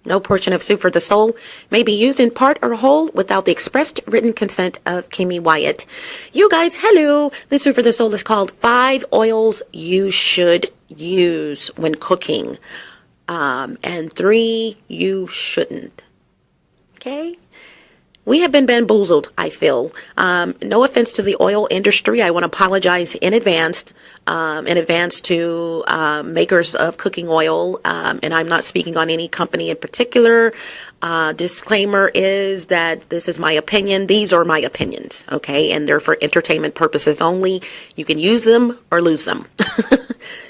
No portion of Soup for the Soul may be used in part or whole without the expressed written consent of Kimmy Wyatt. You guys, hello. The Soup for the Soul is called 5 Oils You Should Use When Cooking. And 3 you shouldn't. Okay? We have been bamboozled, I feel. No offense to the oil industry. I want to apologize in advance to makers of cooking oil. And I'm not speaking on any company in particular. Disclaimer is that this is my opinion. These are my opinions, okay? And they're for entertainment purposes only. You can use them or lose them.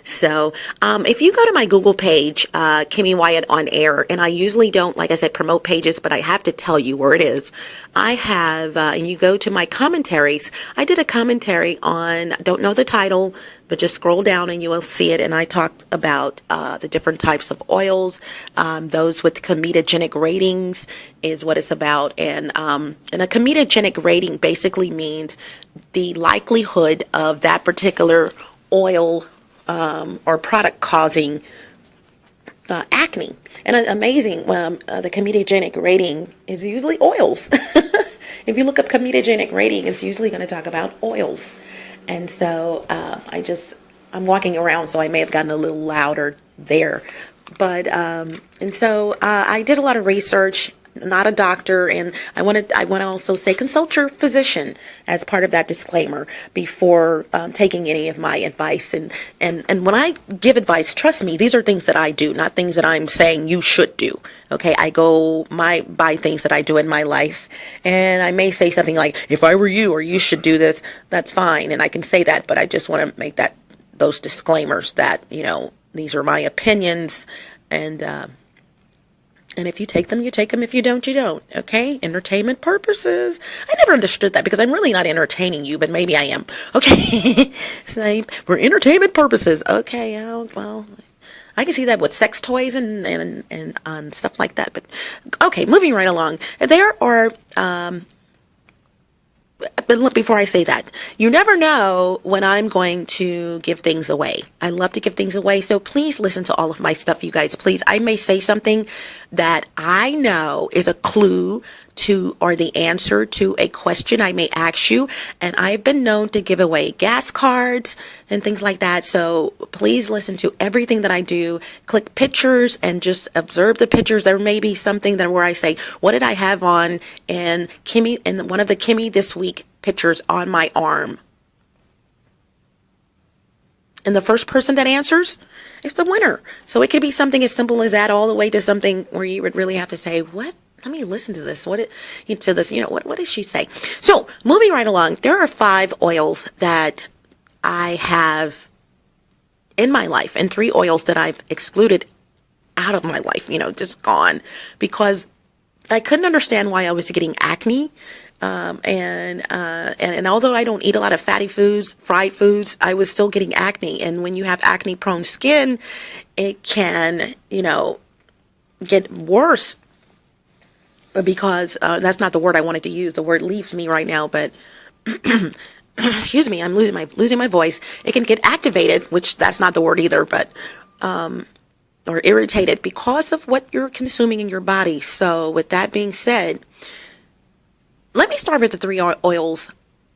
So, if you go to my Google page, Kimmy Wyatt on Air, and I usually don't, like I said, promote pages, but I have to tell you where it is. I have, and you go to my commentaries. I did a commentary on, don't know the title, but just scroll down and you will see it. And I talked about the different types of oils, those with comedogenic ratings is what it's about. And a comedogenic rating basically means the likelihood of that particular oil or product causing acne. And amazing, the comedogenic rating is usually oils. If you look up comedogenic rating, it's usually going to talk about oils. And so I'm walking around, so I may have gotten a little louder there. But and so I did a lot of research. Not a doctor, and I want to also say consult your physician as part of that disclaimer before taking any of my advice. And when I give advice, trust me, these are things that I do, not things that I'm saying you should do. Okay, I go by things that I do in my life, and I may say something like, "If I were you," or "You should do this." That's fine, and I can say that, but I just want to make those disclaimers that these are my opinions, and if you take them, you take them. If you don't, you don't. Okay? Entertainment purposes. I never understood that because I'm really not entertaining you, but maybe I am. Okay? So for entertainment purposes. Okay, well, I can see that with sex toys and stuff like that. But okay, moving right along. There are but before I say that, you never know when I'm going to give things away. I love to give things away, so please listen to all of my stuff, you guys. Please, I may say something that I know is a clue to or the answer to a question I may ask you, and I've been known to give away gas cards and things like that. So please listen to everything that I do. Click pictures and just observe the pictures. There may be something where I say, what did I have on? And Kimmy, and one of the Kimmy this week pictures on my arm. And the first person that answers is the winner. So it could be something as simple as that, all the way to something where you would really have to say, what? Let me listen to this. What did she say? So moving right along, there are 5 oils that I have in my life, and 3 oils that I've excluded out of my life, just gone, because I couldn't understand why I was getting acne. And although I don't eat a lot of fatty foods, fried foods, I was still getting acne. And when you have acne prone skin, it can, get worse, because that's not the word I wanted to use. The word leaves me right now, but excuse me, I'm losing my voice. It can get activated, which that's not the word either, but or irritated because of what you're consuming in your body. So with that being said, let me start with the 3 oils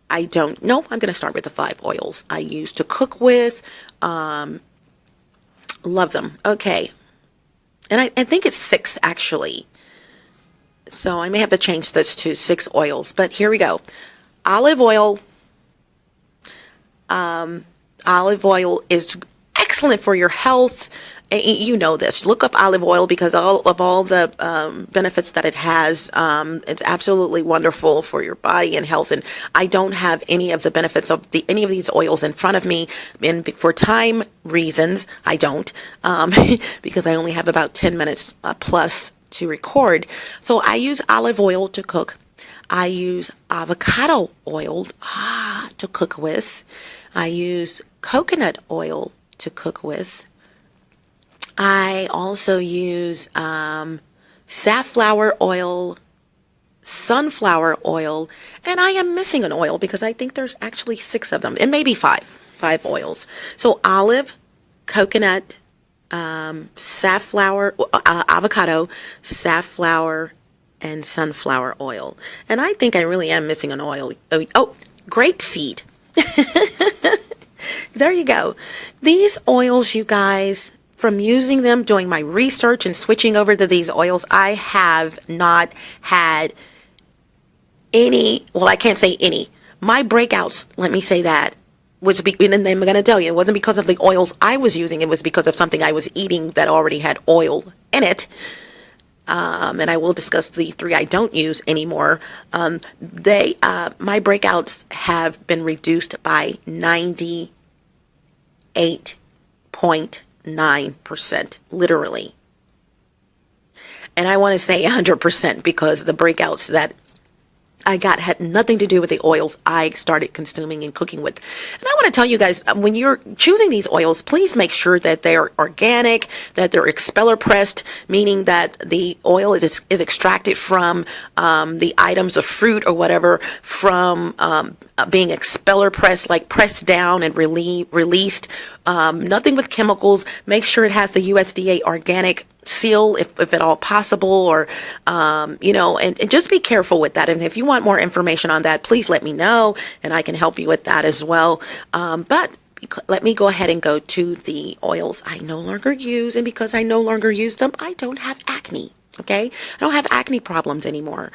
I'm going to start with the 5 oils I use to cook with. Love them. Okay. And I think it's 6 actually. So I may have to change this to 6 oils, but here we go. Olive oil. Olive oil is excellent for your health. You know this. Look up olive oil because all the benefits that it has. It's absolutely wonderful for your body and health. And I don't have any of the benefits of any of these oils in front of me. And for time reasons, I don't, because I only have about 10 minutes plus to record. So I use olive oil to cook. I use avocado oil to cook with. I use coconut oil to cook with. I also use safflower oil, sunflower oil, and I am missing an oil because I think there's actually 6 of them. It may be 5 oils. So olive, coconut, safflower, avocado, safflower, and sunflower oil. And I think I really am missing an oil. Oh, grapeseed. There you go. These oils, you guys, from using them, doing my research and switching over to these oils, I have not had any, well, I can't say any. My breakouts, let me say that, which and I'm going to tell you, it wasn't because of the oils I was using. It was because of something I was eating that already had oil in it. And I will discuss the 3 I don't use anymore. My breakouts have been reduced by 98.9%, literally. And I want to say 100% because the breakouts that I got had nothing to do with the oils I started consuming and cooking with. And I want to tell you guys, when you're choosing these oils, please make sure that they're organic, that they're expeller pressed, meaning that the oil is extracted from the items of fruit or whatever from being expeller pressed, like pressed down and released. Nothing with chemicals. Make sure it has the USDA organic seal if at all possible, or and just be careful with that. And if you want more information on that, please let me know and I can help you with that as well. But let me go ahead and go to the oils I no longer use, and because I no longer use them, I don't have acne. Okay, I don't have acne problems anymore.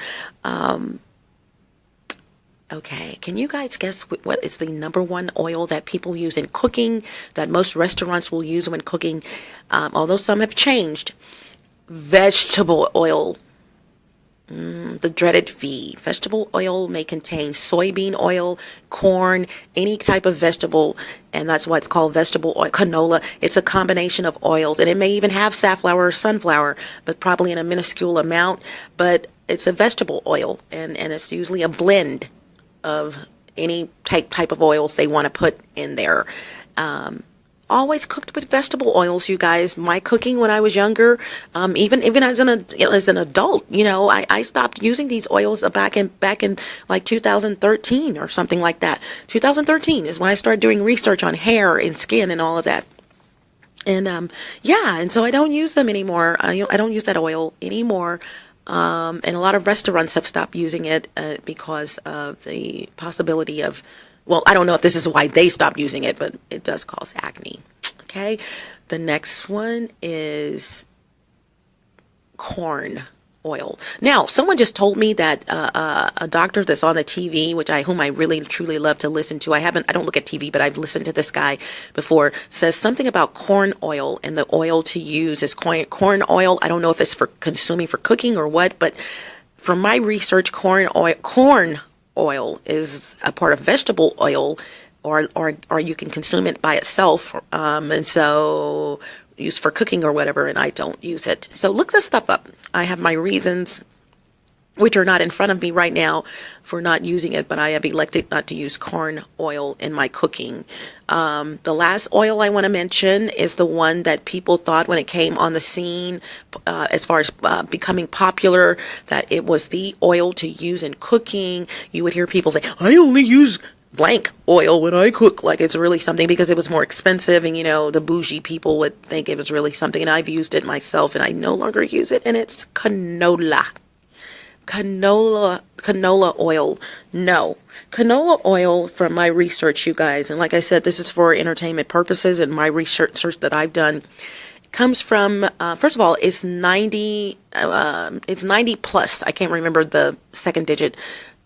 Okay, can you guys guess what is the #1 oil that people use in cooking, that most restaurants will use when cooking, although some have changed? Vegetable oil. The dreaded V. Vegetable oil may contain soybean oil, corn, any type of vegetable, and that's why it's called vegetable oil. Canola. It's a combination of oils, and it may even have safflower or sunflower, but probably in a minuscule amount. But it's a vegetable oil, and it's usually a blend of any type of oils they want to put in there. Always cooked with vegetable oils, you guys. My cooking when I was younger, even as an adult, I stopped using these oils back in like 2013 or something like that. 2013 is when I started doing research on hair and skin and all of that. And and so I don't use them anymore. I don't use that oil anymore. And a lot of restaurants have stopped using it because of the possibility of, well, I don't know if this is why they stopped using it, but it does cause acne. Okay. The next one is corn oil. Now, someone just told me that a doctor that's on the TV, whom I really truly love to listen to. I don't look at TV, but I've listened to this guy before, says something about corn oil, and the oil to use is corn oil. I don't know if it's for consuming for cooking or what, but from my research, corn oil is a part of vegetable oil, or you can consume it by itself, and so used for cooking or whatever, and I don't use it. So look this stuff up. I have my reasons, which are not in front of me right now, for not using it, but I have elected not to use corn oil in my cooking. The last oil I want to mention is the one that people thought when it came on the scene, as far as becoming popular, that it was the oil to use in cooking. You would hear people say, I only use blank oil when I cook, like it's really something, because it was more expensive, and the bougie people would think it was really something. And I've used it myself, and I no longer use it, and it's canola oil. No, canola oil, from my research, you guys, and like I said, this is for entertainment purposes, and my research that I've done comes from, first of all, it's 90 plus. I can't remember the second digit.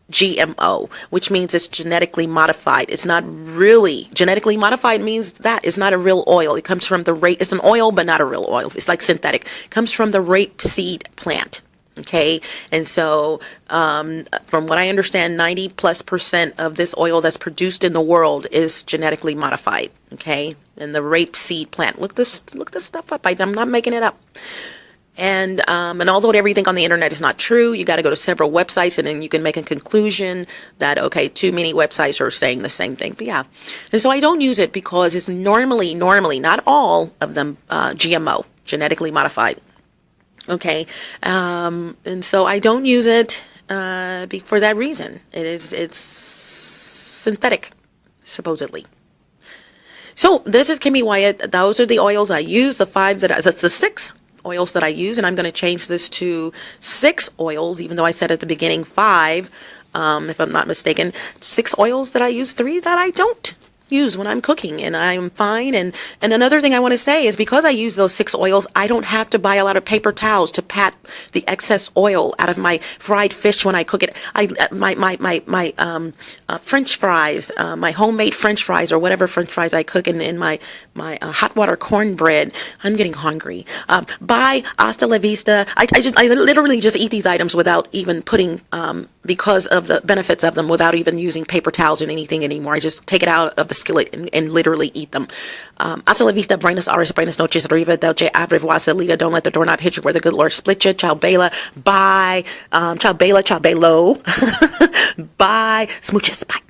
GMO, which means it's genetically modified. It's not really genetically modified, means that it's not a real oil. It comes from it's an oil, but not a real oil. It's like synthetic. It comes from the rapeseed plant. Okay. And so, from what I understand, 90+% of this oil that's produced in the world is genetically modified. Okay. And the rapeseed plant, look this stuff up. I'm not making it up. And although everything on the internet is not true, you got to go to several websites, and then you can make a conclusion that, okay, too many websites are saying the same thing. But yeah. And so I don't use it because it's normally, not all of them, GMO, genetically modified. Okay. And so I don't use it, for that reason. It's synthetic, supposedly. So this is Kimmy Wyatt. Those are the oils I use. That's the 6 oils that I use, and I'm going to change this to 6 oils, even though I said at the beginning 5, if I'm not mistaken. 6 oils that I use, 3 that I don't use when I'm cooking, and I'm fine. And another thing I want to say is, because I use those 6 oils, I don't have to buy a lot of paper towels to pat the excess oil out of my fried fish when I cook it. My French fries, my homemade French fries, or whatever French fries I cook in my hot water cornbread. I'm getting hungry. Bye, hasta la vista. I literally just eat these items without even putting, because of the benefits of them, without even using paper towels or anything anymore. I just take it out of the skillet and literally eat them. Hasta la vista, buenas horas, buenas noches, arriva, delce, abre, salida. Don't let the doorknob hit you where the good Lord split you. Ciao, Bella. Bye. Ciao, Bella. Ciao, Bello. Bye. Smooches. Bye.